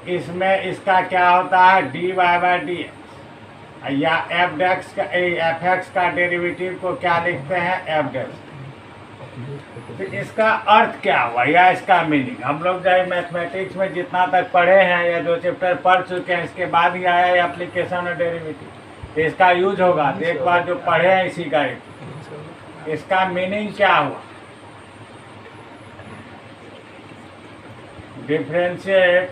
इसमें इसका क्या होता है, d Y by d x, या एफ एक्स का डेरिवेटिव को क्या लिखते हैं, एफ डैश। तो इसका अर्थ क्या हुआ या इसका मीनिंग, हम लोग जो मैथमेटिक्स में जितना तक पढ़े हैं या जो चैप्टर पढ़ चुके हैं, इसके बाद ही आया है एप्लीकेशन और डेरिवेटिव, तो इसका यूज होगा। तो एक बार जो पढ़े हैं इसी का इसका मीनिंग क्या हुआ, differentiate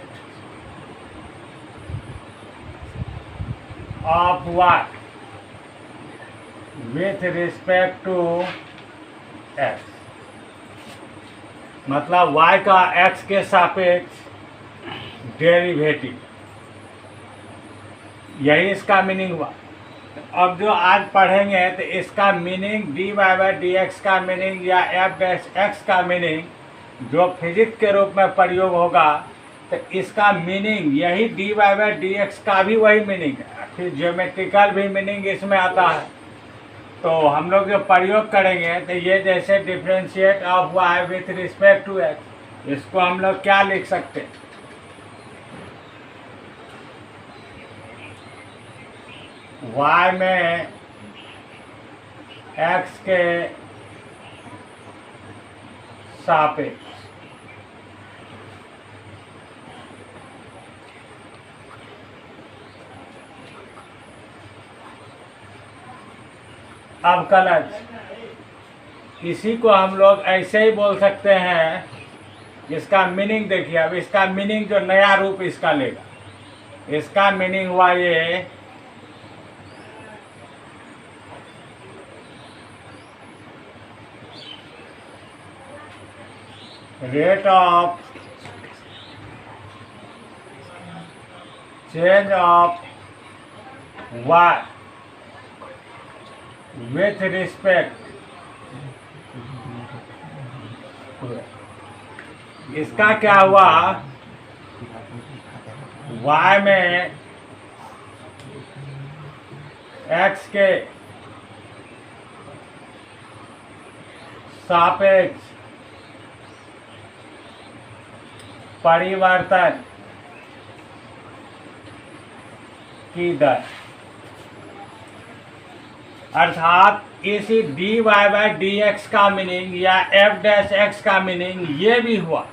of what with respect to x, मतलब y का x के सापेक्ष डेरिवेटिव, यही इसका मीनिंग हुआ। अब जो आज पढ़ेंगे तो इसका meaning d Y by d x का मीनिंग या एफ डैश एक्स का मीनिंग जो फिजिक्स के रूप में प्रयोग होगा, तो इसका मीनिंग यही d Y by d x का भी वही मीनिंग है। फिर ज्योमेट्रिकल भी मीनिंग इसमें आता है। तो हम लोग जो प्रयोग करेंगे तो ये जैसे differentiate of Y with respect to x, इसको हम लोग क्या लिख सकते हैं, y में x के सापेक्ष अवकलज, इसी को हम लोग ऐसे ही बोल सकते हैं। इसका मीनिंग देखिए, अब इसका मीनिंग जो नया रूप इसका लेगा, इसका मीनिंग हुआ ये rate of change of Y with respect, इसका क्या हुआ, y में x के सापेक्ष परिवर्तन की दर, अर्थात इसी d Y by d x का मीनिंग या एफ डैश एक्स का मीनिंग ये भी हुआ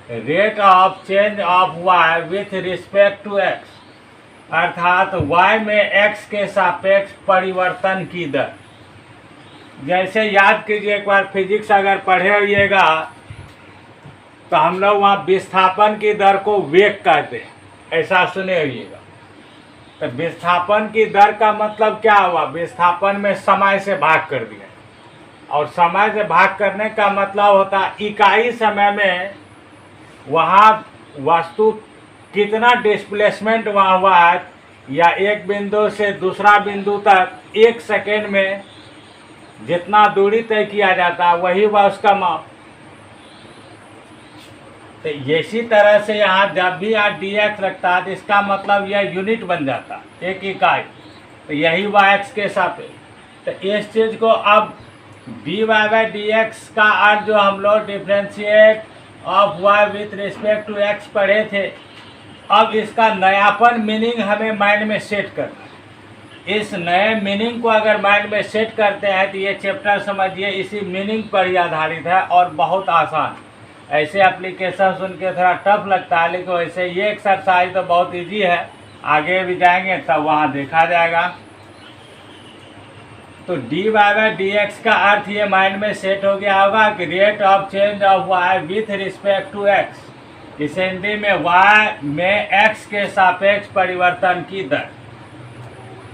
rate of change of Y with respect to x, अर्थात वाई में एक्स के सापेक्ष परिवर्तन की दर। जैसे याद कीजिए, एक बार फिजिक्स अगर पढ़े होइएगा तो हम लोग वहाँ विस्थापन की दर को वेग कहते हैं, ऐसा सुने होइएगा। तो विस्थापन की दर का मतलब क्या हुआ, विस्थापन में समय से भाग कर दिया, और समय से भाग करने का मतलब होता है इकाई समय में वहाँ वस्तु कितना डिस्प्लेसमेंट वहाँ हुआ है, या एक बिंदु से दूसरा बिंदु तक एक सेकेंड में जितना दूरी तय किया जाता है वही हुआ उसका माप। तो इसी तरह से यहाँ जब भी यहाँ डी एक्स लगता है तो इसका मतलब यह यूनिट बन जाता है, एक इकाई। तो यही वाई एक्स के सापेक्ष। तो इस चीज़ को अब d Y by d x का अर्थ जो हम लोग differentiate of Y with respect to x पढ़े थे, अब इसका नयापन मीनिंग हमें माइंड में सेट करना है। इस नए मीनिंग को अगर माइंड में सेट करते हैं तो ये चैप्टर समझिए इसी मीनिंग पर ही आधारित है और बहुत आसान। ऐसे एप्लीकेशन सुन के थोड़ा टफ लगता है, लेकिन वैसे ये एक्सरसाइज तो बहुत इजी है। आगे भी जाएंगे तब वहाँ देखा जाएगा। तो d Y by d x का अर्थ ये माइंड में सेट हो गया होगा कि rate of change of Y with respect to x, इस हिंदी में वाई में एक्स के सापेक्ष परिवर्तन की दर।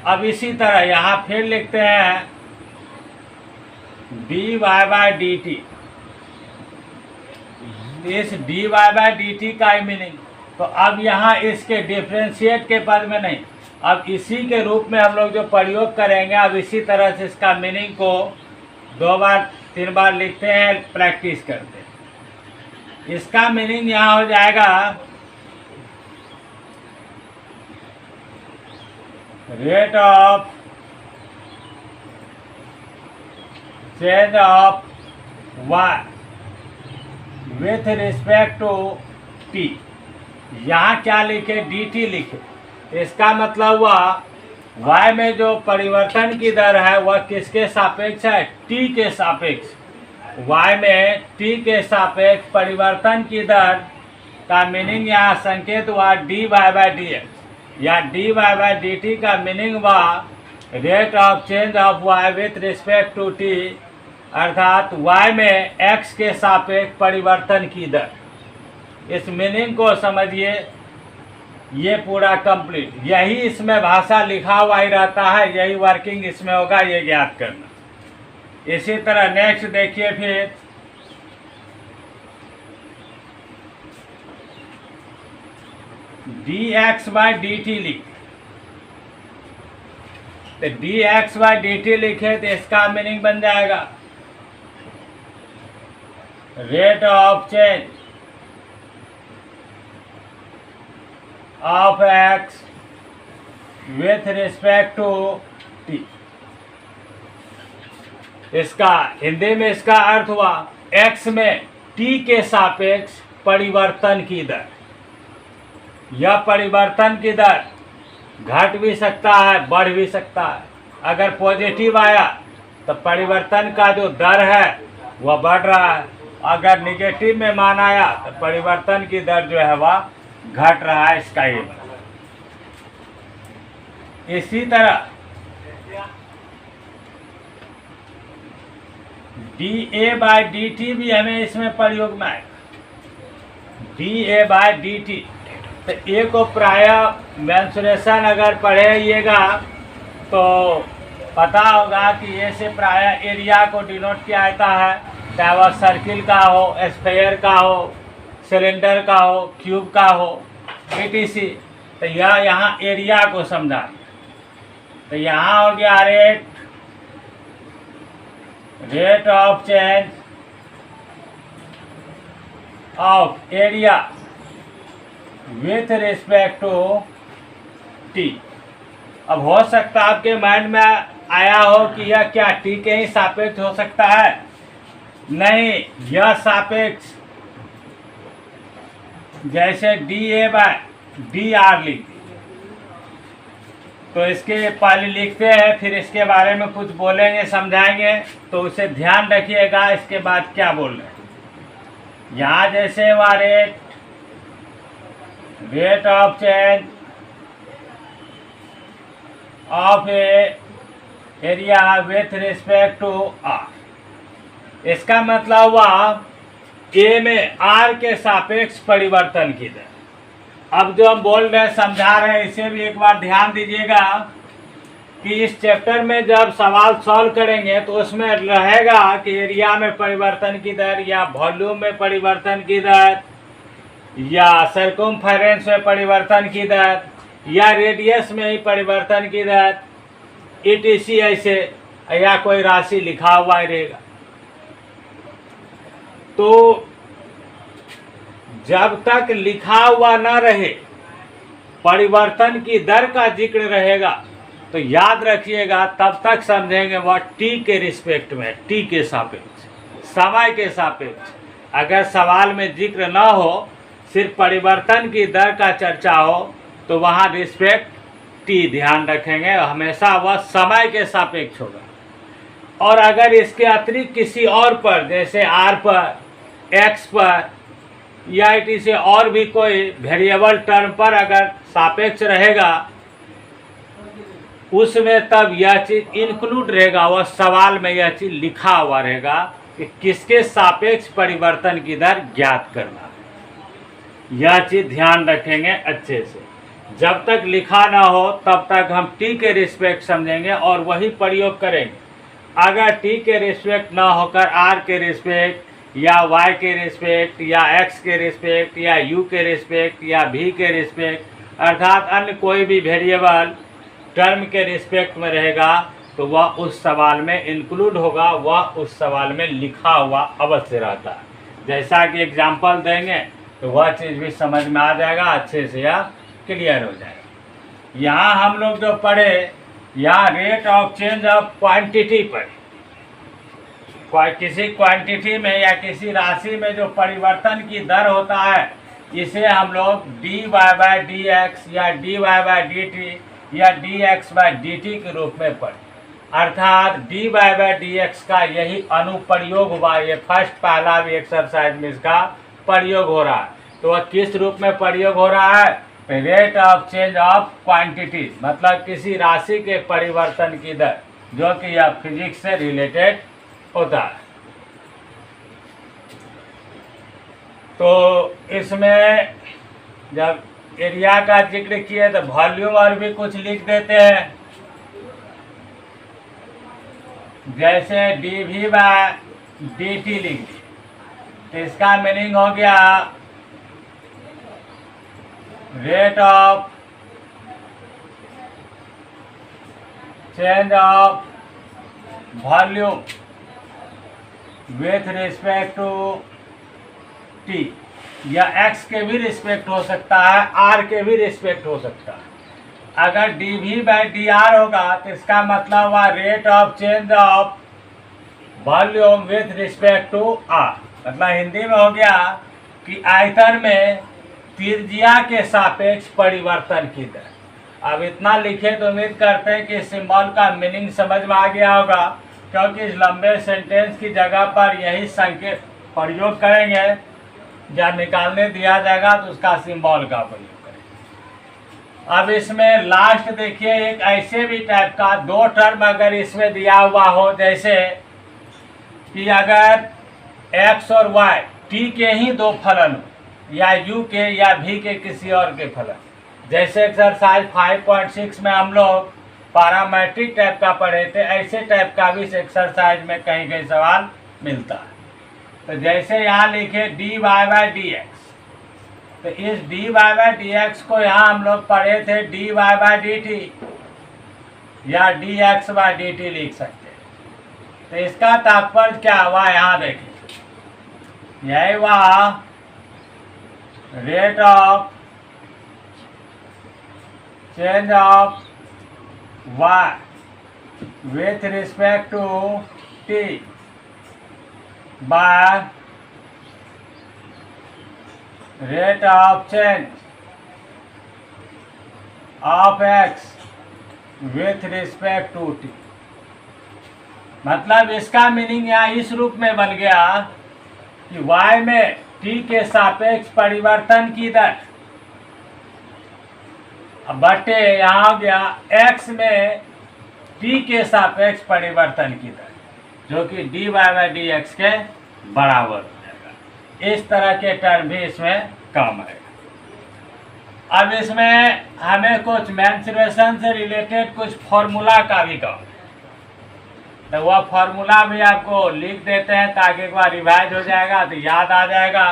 अब इसी तरह यहाँ फिर लिखते हैं D Y by D T, इस D Y by D T का ही मीनिंग। तो अब यहाँ इसके डिफ्रेंशिएट के पद में नहीं, अब इसी के रूप में हम लोग जो प्रयोग करेंगे, अब इसी तरह से इसका मीनिंग को 2 बार 3 बार लिखते हैं, प्रैक्टिस करते हैं। इसका मीनिंग यहाँ हो जाएगा rate of change of Y with respect to t. यहाँ क्या लिखे, dt लिखे। इसका मतलब हुआ y में जो परिवर्तन की दर है वह किसके सापेक्ष है, t के सापेक्ष। y में t के सापेक्ष परिवर्तन की दर का मीनिंग यहाँ संकेत हुआ dy बाय dx, या dy बाय dt का मीनिंग हुआ rate of change of y with respect to t, अर्थात y में x के सापेक्ष परिवर्तन की दर। इस मीनिंग को समझिए, ये पूरा कंप्लीट। यही इसमें भाषा लिखा हुआ ही रहता है, यही वर्किंग इसमें होगा, ये ज्ञात करना। इसी तरह नेक्स्ट देखिए फिर dx बाय dt लिख, तो dx बाय dt लिखे तो इसका मीनिंग बन जाएगा rate of change of x with respect to t। इसका हिंदी में इसका अर्थ हुआ x में t के सापेक्ष परिवर्तन की दर। यह परिवर्तन की दर घट भी सकता है, बढ़ भी सकता है। अगर पॉजिटिव आया तो परिवर्तन का जो दर है वह बढ़ रहा है, अगर निगेटिव में मान आया तो परिवर्तन की दर जो है वह घट रहा है। इसका ये इसी तरह dA बाय dt भी हमें इसमें प्रयोग में आएगा, dA बाय dt। तो ए को प्राय मेंसुरेशन अगर पढ़ेगा तो पता होगा कि ए से प्राय एरिया को डिनोट किया जाता है, चाहे वह सर्किल का हो, स्फीयर का हो, सिलेंडर का हो, क्यूब का हो, etc। तो यह यहाँ एरिया को समझा। तो यहाँ हो गया rate of change of area with respect to t. अब हो सकता है आपके माइंड में आया हो कि यह क्या टी के ही सापेक्ष हो सकता है? नहीं, यह सापेक्ष जैसे dA बाय dr लिखते, तो इसके पहले लिखते हैं फिर इसके बारे में कुछ बोलेंगे, समझाएंगे, तो उसे ध्यान रखिएगा इसके बाद क्या बोल रहे हैं। यहाँ जैसे हुआ rate of change of area with respect to R. इसका मतलब हुआ ए में आर के सापेक्ष परिवर्तन की दर। अब जो हम बोल रहे हैं, समझा रहे हैं, इसे भी एक बार ध्यान दीजिएगा कि इस चैप्टर में जब सवाल सॉल्व करेंगे तो उसमें रहेगा कि एरिया में परिवर्तन की दर, या वॉल्यूम में परिवर्तन की दर, या सर्कमफेरेंस में परिवर्तन की दर, या रेडियस में ही परिवर्तन की दर, etc। ऐसे या कोई राशि लिखा हुआ रहेगा। तो जब तक लिखा हुआ न रहे, परिवर्तन की दर का जिक्र रहेगा, तो याद रखिएगा, तब तक समझेंगे वह टी के रिस्पेक्ट में, टी के सापेक्ष, समय के सापेक्ष। अगर सवाल में जिक्र न हो, सिर्फ परिवर्तन की दर का चर्चा हो, तो वहाँ रिस्पेक्ट टी ध्यान रखेंगे, हमेशा वह समय के सापेक्ष होगा। और अगर इसके अतिरिक्त किसी और पर, जैसे आर पर, एक्स पर, या से और भी कोई वेरिएबल टर्म पर अगर सापेक्ष रहेगा, उसमें तब यह चीज़ इंक्लूड रहेगा, वह सवाल में यह चीज़ लिखा हुआ रहेगा कि किसके सापेक्ष परिवर्तन की दर ज्ञात करना है। यह चीज़ ध्यान रखेंगे अच्छे से। जब तक लिखा ना हो तब तक हम टी के रिस्पेक्ट समझेंगे और वही प्रयोग करेंगे। अगर टी के रिस्पेक्ट ना होकर आर के रिस्पेक्ट, या वाई के रिस्पेक्ट, या एक्स के रिस्पेक्ट, या यू के रिस्पेक्ट, या भी के रिस्पेक्ट, अर्थात अन्य कोई भी वेरिएबल टर्म के रिस्पेक्ट में रहेगा, तो वह उस सवाल में इंक्लूड होगा, वह उस सवाल में लिखा हुआ अवश्य रहता है। जैसा कि एग्जाम्पल देंगे तो वह चीज़ भी समझ में आ जाएगा, अच्छे से या क्लियर हो जाएगा। यहाँ हम लोग जो पढ़े, यहाँ rate of change of quantity पर, किसी क्वांटिटी में या किसी राशि में जो परिवर्तन की दर होता है, इसे हम लोग dy बाय डी एक्स या dy बाय डी टी या dx बाय डी टी के रूप में पढ़ें। अर्थात dy बाय डी एक्स का यही अनुप्रयोग हुआ। ये फर्स्ट पहला भी एक्सरसाइज में इसका प्रयोग हो रहा है। तो वह किस रूप में प्रयोग हो रहा है? Rate of change of quantities, मतलब किसी राशि के परिवर्तन की दर, जो कि यह फिजिक्स से रिलेटेड होता है। तो इसमें जब एरिया का जिक्र किए तो वॉल्यूम और भी कुछ लिख देते हैं, जैसे dv बाय dt लिख दी। तो इसका मीनिंग हो गया rate of change of volume with respect to t, या x के भी रिस्पेक्ट हो सकता है, r के भी रिस्पेक्ट हो सकता है। अगर dv बाई डी आर होगा तो इसका मतलब हुआ rate of change of volume with respect to r। मतलब हिंदी में हो गया कि आयतन में त्रिज्या के सापेक्ष परिवर्तन की दर। अब इतना लिखे तो उम्मीद करते हैं कि सिंबल का मीनिंग समझ में आ गया होगा, क्योंकि इस लंबे सेंटेंस की जगह पर यही संकेत प्रयोग करेंगे। जब निकालने दिया जाएगा तो उसका सिंबल का प्रयोग करेंगे। अब इसमें लास्ट देखिए, एक ऐसे भी टाइप का दो टर्म अगर इसमें दिया हुआ हो, जैसे कि अगर x और y t के ही दो फलन हो, या u के या v के किसी और के फलन, जैसे एक्सरसाइज 5.6 में हम लोग पैरामेट्रिक टाइप का पढ़े थे, ऐसे टाइप का भी इस एक्सरसाइज में कहीं कहीं सवाल मिलता है। तो जैसे यहाँ लिखे dy बाय डी एक्स, तो इस dy बाय डी एक्स को यहाँ हम लोग पढ़े थे dy बाय डी टी या dx बाय डी टी लिख सकते हैं। तो इसका तात्पर्य क्या हुआ, यहाँ देखिए, यही हुआ rate of change of y with respect to t by rate of change of x with respect to t। मतलब इसका मीनिंग यहाँ इस रूप में बन गया कि y में t के सापेक्ष परिवर्तन की दर बटे यहाँ हो गया x में t के सापेक्ष परिवर्तन की दर, जो कि dy बाय डी एक्स के बराबर हो जाएगा। इस तरह के टर्म भी इसमें काम आएगा। अब इसमें हमें कुछ मेंसुरेशन से रिलेटेड कुछ फॉर्मूला का भी काम है, तो वह फॉर्मूला भी आपको लिख देते हैं ताकि एक बार रिवाइज हो जाएगा तो याद आ जाएगा।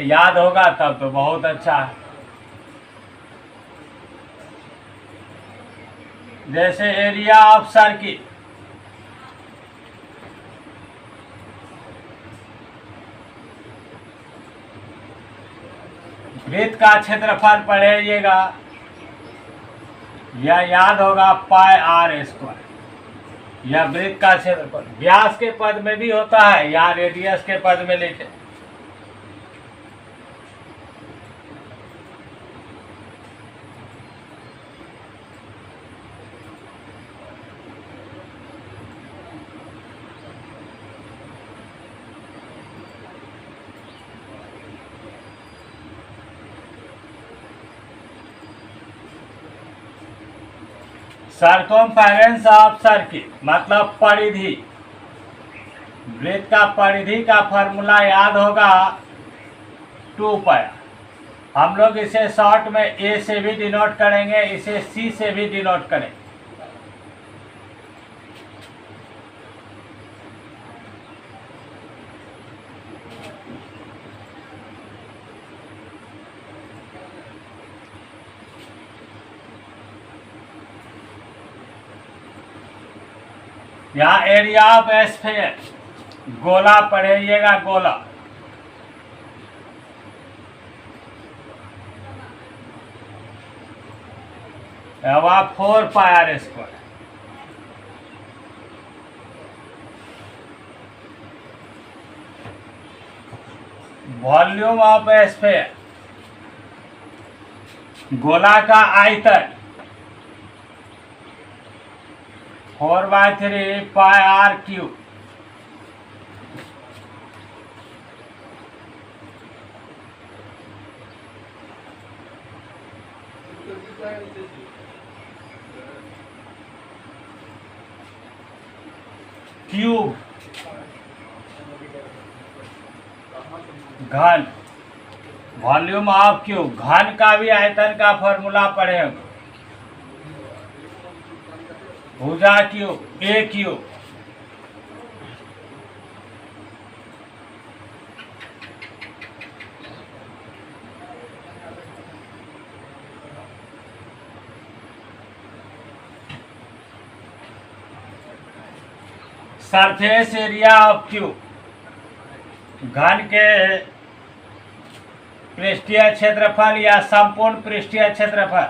याद होगा तब तो बहुत अच्छा है। जैसे एरिया ऑफ सर्किट, वृत्त का क्षेत्रफल पढ़ेगा, यह याद होगा पाई आर स्क्वायर। यह वृत्त का क्षेत्रफल व्यास के पद में भी होता है, या रेडियस के पद में लिखे। सर्कमफेरेंस ऑफ सर्किट मतलब परिधि, वृत्त का परिधि का फॉर्मूला याद होगा 2 पाई। हम लोग इसे शॉर्ट में a से भी डिनोट करेंगे, इसे c से भी डिनोट करेंगे। यहाँ एरिया ऑफ स्फीयर, गोला पढ़ेगा, गोला। हवा 4 pi R square. Volume of sphere गोला का आयतन 4/3 पाई आर क्यूब। क्यूब घन, वॉल्यूम ऑफ क्यूब, घन का भी आयतन का फॉर्मूला पढ़े होंगे। भुजा cube A cube, surface area of cube, घन के पृष्ठीय क्षेत्रफल या संपूर्ण पृष्ठीय क्षेत्रफल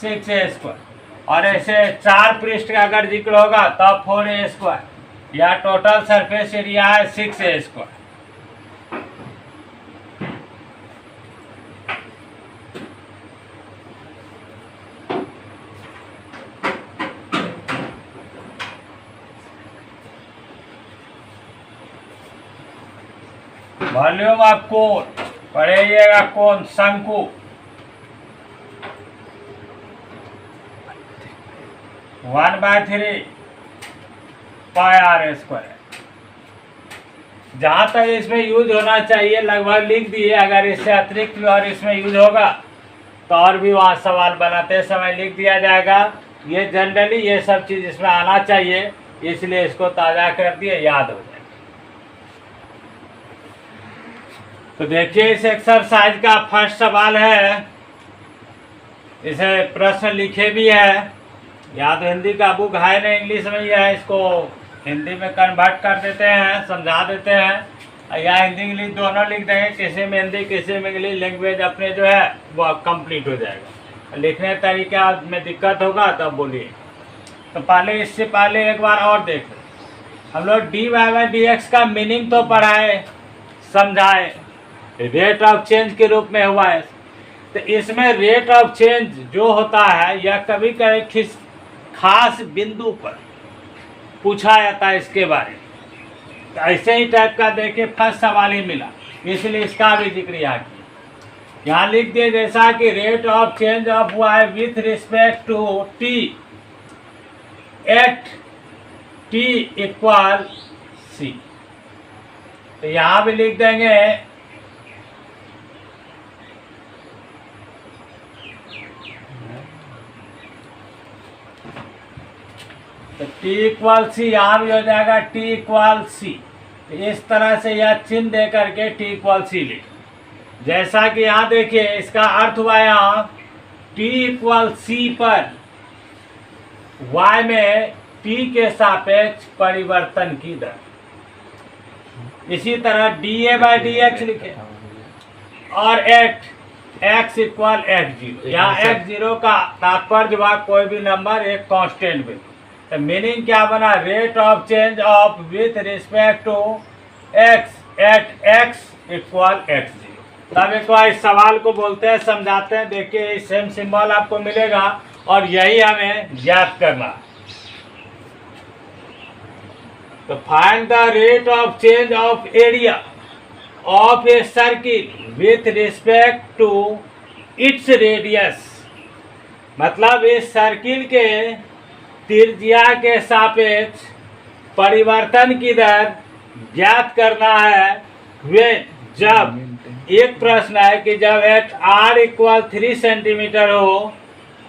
6a²। और ऐसे 4 पृष्ठ का अगर जिक्र होगा तब 4a², या टोटल सरफेस एरिया है 6a²। वॉल्यूम ऑफ कोन, पढ़िएगा कोन, शंकु, 1/3 पाई r²। जहाँ तक इसमें यूज होना चाहिए लगभग लिख दिए। अगर इससे अतिरिक्त भी और इसमें यूज होगा तो और भी वहाँ सवाल बनाते समय लिख दिया जाएगा। ये जनरली ये सब चीज़ इसमें आना चाहिए, इसलिए इसको ताज़ा कर दिए, याद हो जाए। तो देखिए इस एक्सरसाइज का फर्स्ट सवाल है, इसे प्रश्न लिखे भी है, या तो हिंदी का बुक है ना इंग्लिश में ही है, इसको हिंदी में कन्वर्ट कर देते हैं, समझा देते हैं, या हिंदी इंग्लिश दोनों लिख देंगे, किसी में हिंदी किसी में इंग्लिश, लैंग्वेज अपने जो है वो कंप्लीट हो जाएगा। लिखने तरीका में दिक्कत होगा तब बोलिए। तो पहले इससे पहले एक बार और देख लें, हम लोग dy/dx का मीनिंग तो पढ़ाए समझाए, रेट ऑफ चेंज के रूप में हुआ है। तो इसमें रेट ऑफ चेंज जो होता है यह कभी कभी खास बिंदु पर पूछा जाता है इसके बारे में। तो ऐसे ही टाइप का देखिए फर्स्ट सवाल ही मिला, इसलिए इसका भी जिक्र यहाँ किया। यहाँ लिख दिए जैसा कि rate of change of Y with respect to T at T equal C. तो यहाँ भी लिख देंगे तो t इक्वल सी, यहाँ भी हो जाएगा t इक्वल सी। इस तरह से यह चिन्ह दे करके t इक्वल सी ले, जैसा कि यहाँ देखिए इसका अर्थ हुआ यहाँ t इक्वल सी पर y में t के सापेक्ष परिवर्तन की दर। इसी तरह dA/dx लिखे और एट x इक्वल x0, यहाँ x0 का तात्पर्य हुआ कोई भी नंबर एक कांस्टेंट बिंदु। तो मीनिंग क्या बना, rate of change of with respect to x at x equal x0। तब एक बार इस सवाल को बोलते हैं, समझाते हैं। देखिए सेम सिंबल आपको मिलेगा और यही हमें ज्ञात करना। तो find the rate of change of area of a circle with respect to its radius. मतलब इस सर्किल के त्रिज्या के सापेक्ष परिवर्तन की दर ज्ञात करना है। वे जब एक प्रश्न है कि जब एट r इक्वल 3 सेंटीमीटर हो,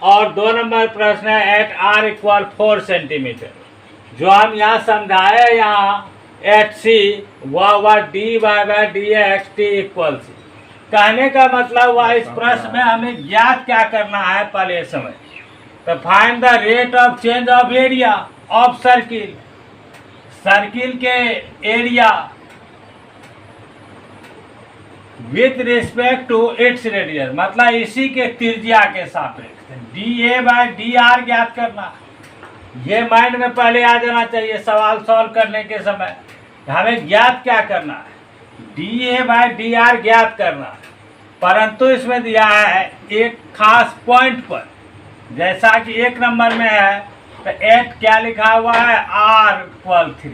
और 2 नंबर प्रश्न है एट r इक्वल 4 सेंटीमीटर। जो हम यहाँ समझाए यहाँ एट सी वह dy/dx t इक्वल सी। कहने का मतलब हुआ इस प्रश्न में हमें ज्ञात क्या करना है पहले समय। तो find the rate of change of area of circle, circle के area with respect to its radius, मतलब इसी के त्रिज्या के सापेक्ष dA/dr ज्ञात करना। ये माइंड में पहले आ जाना चाहिए सवाल सॉल्व करने के समय। हमें ज्ञात क्या करना है, dA/dr ज्ञात करना है। परंतु इसमें दिया है एक खास पॉइंट पर, जैसा कि 1 नंबर में है तो एट क्या लिखा हुआ है, आर इक्वल 3।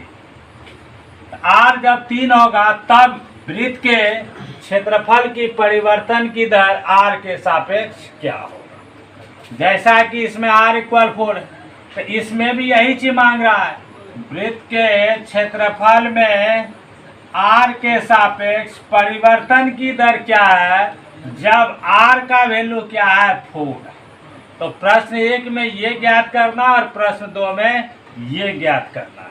आर जब 3 होगा तब वृत्त के क्षेत्रफल की परिवर्तन की दर आर के सापेक्ष क्या होगा। जैसा कि इसमें आर इक्वल 4 है तो इसमें भी यही चीज मांग रहा है, वृत्त के क्षेत्रफल में आर के सापेक्ष परिवर्तन की दर क्या है जब आर का वैल्यू क्या है 4। तो प्रश्न 1 में ये ज्ञात करना और प्रश्न 2 में ये ज्ञात करना है।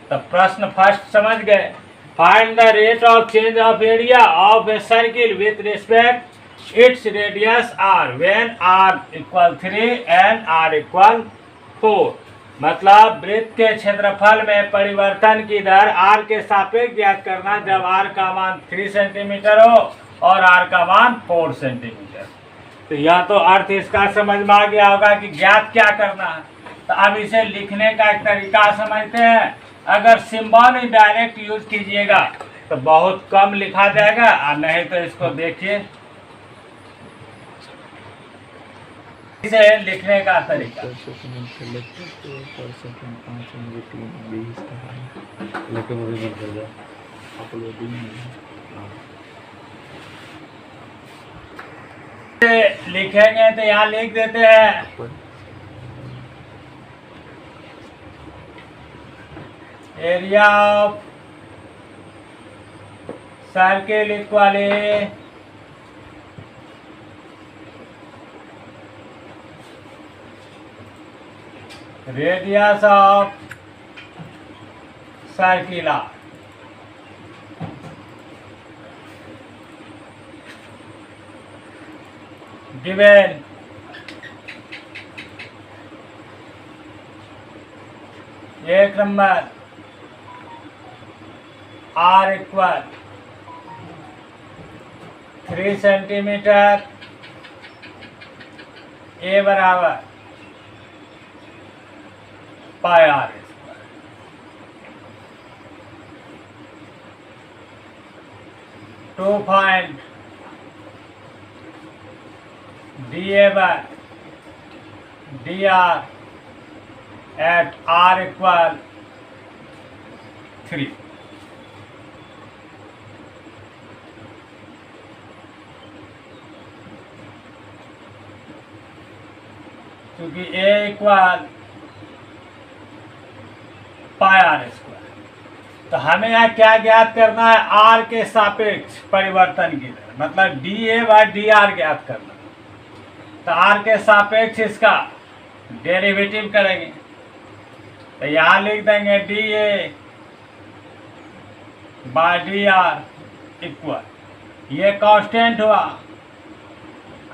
तो प्रश्न फर्स्ट समझ गए, find the rate of change of area of a circle with respect its radius R when R equal 3 and R equal 4। मतलब वृत्त के क्षेत्रफल में परिवर्तन की दर आर के सापेक्ष ज्ञात करना जब आर का मान 3 सेंटीमीटर हो और आर का मान 4 सेंटीमीटर। तो यह तो अर्थ इसका समझ में आ गया होगा कि ज्ञात क्या करना है। तो अब इसे लिखने का एक तरीका समझते हैं। अगर सिंबल डायरेक्ट यूज कीजिएगा तो बहुत कम लिखा जाएगा, और नहीं तो इसको देखिए इसे लिखने का तरीका। लिखेंगे तो यहाँ लिख देते हैं area of circle equal radius of circle R. Given एक number R equal 3 centimetre, A बराबर pi R square. 2 find dA by dr at r equal 3। क्योंकि a equal pi R square, तो हमें यहाँ क्या ज्ञात करना है, r के सापेक्ष परिवर्तन की दर, मतलब dA by dr ज्ञात करना। तो r के सापेक्ष इसका डेरिवेटिव करेंगे, तो यहाँ लिख देंगे dA बाय dr इक्वल, ये कांस्टेंट हुआ,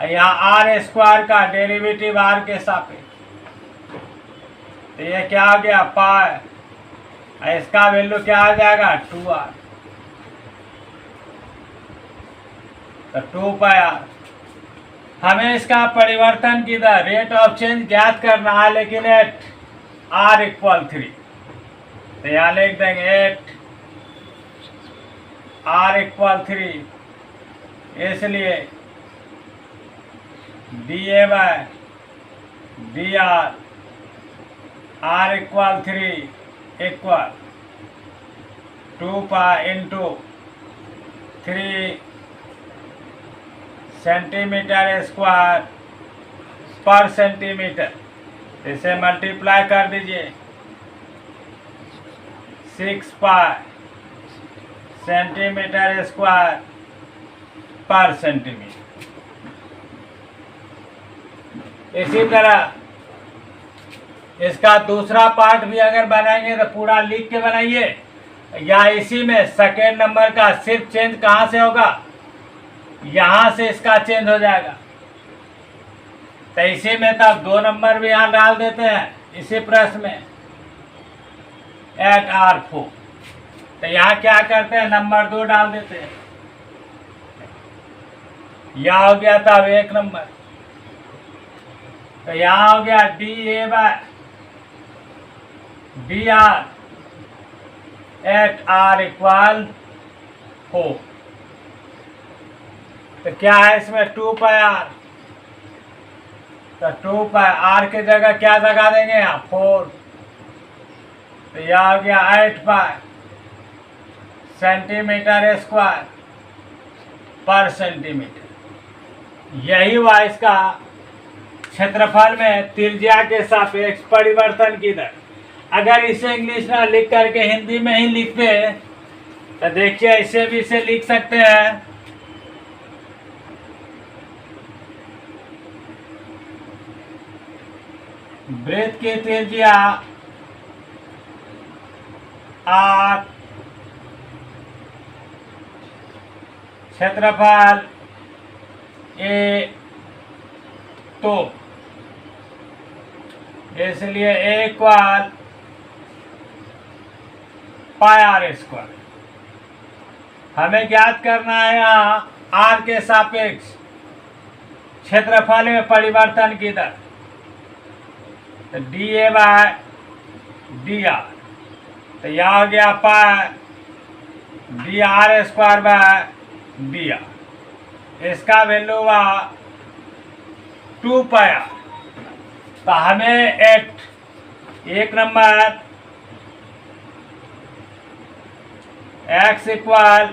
यहाँ आर स्क्वायर का डेरिवेटिव r के सापेक्ष, तो ये क्या हो गया पाई, इसका वैल्यू क्या आ जाएगा 2r, तो 2 पाई r। हमें इसका परिवर्तन की दर रेट ऑफ चेंज ज्ञात करना है, लेकिन एट आर इक्वल 3, तो यहाँ लिख देंगे एट आर इक्वल 3, इसलिए dA by dr R equal 3 equal 2 pi into 3 centimetre square पर सेंटीमीटर, इसे मल्टीप्लाई कर दीजिए 6 पाई सेंटीमीटर स्क्वायर पर सेंटीमीटर। इसी तरह इसका दूसरा पार्ट भी अगर बनाएंगे तो पूरा लिख के बनाइए, या इसी में सेकेंड नंबर का सिर्फ चेंज कहाँ से होगा, यहाँ से इसका चेंज हो जाएगा। तो इसी में तब 2 नंबर भी यहाँ डाल देते हैं इसी प्रश्न में एट आर 4, तो यहाँ क्या करते हैं नंबर 2 डाल देते हैं, यह हो गया तब 1 नंबर, तो यहाँ हो गया dA by dr at r equal 4। तो क्या है इसमें 2πr, तो 2πr की जगह क्या लगा देंगे यहाँ 4, तो यह आ गया 8π सेंटीमीटर स्क्वायर पर सेंटीमीटर। यही हुआ इसका क्षेत्रफल में त्रिज्या के सापेक्ष परिवर्तन की दर। अगर इसे इंग्लिश में लिख करके हिंदी में ही लिखते तो देखिए इसे भी इसे लिख सकते हैं। वृत्त की त्रिज्या r, क्षेत्रफल a, तो इसलिए a इक्वल πr²। हमें ज्ञात करना है यहाँ r के सापेक्ष क्षेत्रफल में परिवर्तन की दर, तो dA/dr, तो यह आ गया πdr²/dr। इसका वैल्यू हुआ 2πr। तो हमें एक number x equal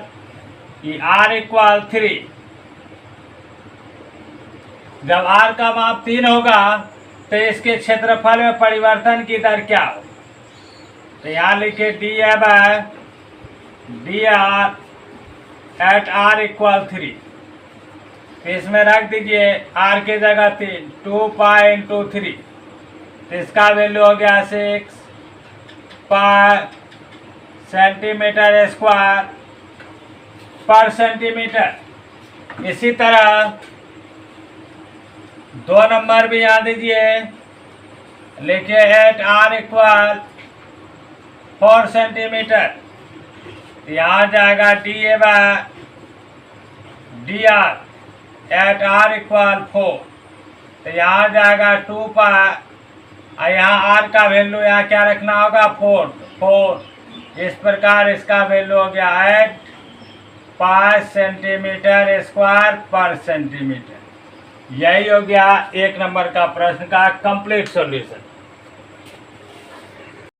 r equal 3, जब r का माप 3 होगा तो इसके क्षेत्रफल में परिवर्तन की दर क्या हो, तो यहाँ लिखे dA/dr एट r इक्वल 3, इसमें रख दीजिए r की जगह 3, 2π × 3, तो इसका वैल्यू हो गया 6π सेंटीमीटर स्क्वायर पर सेंटीमीटर। इसी तरह 2 नंबर भी यहाँ दीजिए, लिखिए एट r इक्वल 4 सेंटीमीटर, यहाँ जाएगा dA/dr एट r इक्वल 4, तो यहाँ जाएगा 2π, और यहाँ r का वैल्यू यहाँ क्या रखना होगा 4। इस प्रकार इसका वैल्यू हो गया 8π सेंटीमीटर स्क्वायर पर सेंटीमीटर। यही हो गया 1 नंबर का प्रश्न का कंप्लीट सॉल्यूशन।